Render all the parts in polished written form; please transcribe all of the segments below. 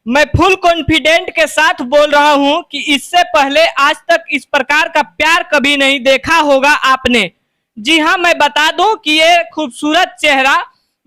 मैं full confident के साथ बोल रहा हूं कि इससे पहले आज तक इस प्रकार का प्यार कभी नहीं देखा होगा आपने। जी हां, मैं बता दूं कि ये खूबसूरत चेहरा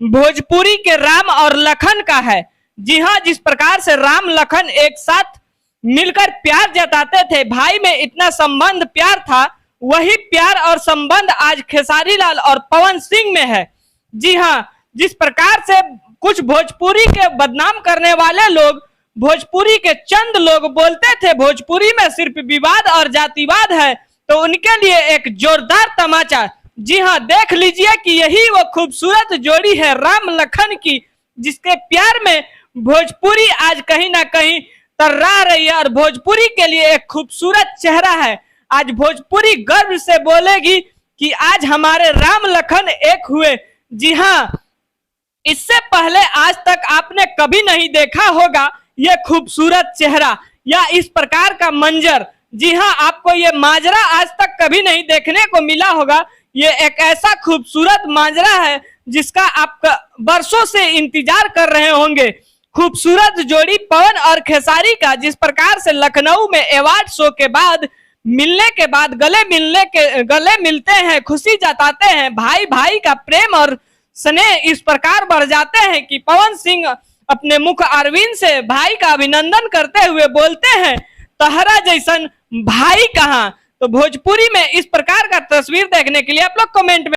भोजपुरी के राम और लखन का है। जी हां, जिस प्रकार से राम लखन एक साथ मिलकर प्यार जताते थे, भाई में इतना संबंध प्यार था, वही प्यार और संबंध आज खेसारी लाल और पवन सिंह में है। जी हां, जिस प्रकार से कुछ भोजपुरी के बदनाम करने वाले लोग, भोजपुरी के चंद लोग बोलते थे भोजपुरी में सिर्फ विवाद और जातिवाद है, तो उनके लिए एक जोरदार तमाचा। जी हां, देख लीजिए कि यही वो खूबसूरत जोड़ी है राम लखन की, जिसके प्यार में भोजपुरी आज कहीं ना कहीं तर्रा रही है और भोजपुरी के लिए एक खूबसूरत चेहरा है। आज भोजपुरी गर्व से बोलेगी कि आज हमारे राम लखन एक हुए। जी हां, इससे पहले आज तक आपने कभी नहीं देखा होगा ये खूबसूरत चेहरा या इस प्रकार का मंजर। जी हां, आपको ये माजरा आज तक कभी नहीं देखने को मिला होगा। ये एक ऐसा खूबसूरत माजरा है जिसका आप बरसों से इंतजार कर रहे होंगे। खूबसूरत जोड़ी पवन और खेसारी का जिस प्रकार से लखनऊ में अवार्ड शो के बाद मिलने के बाद गले मिलते हैं, खुशी जताते हैं, भाई भाई का प्रेम और स्नेह इस प्रकार बढ़ जाते हैं कि पवन सिंह अपने मुख अरविंद से भाई का अभिनंदन करते हुए बोलते हैं, तहरा जैसन भाई कहां। तो भोजपुरी में इस प्रकार का तस्वीर देखने के लिए आप लोग कमेंट में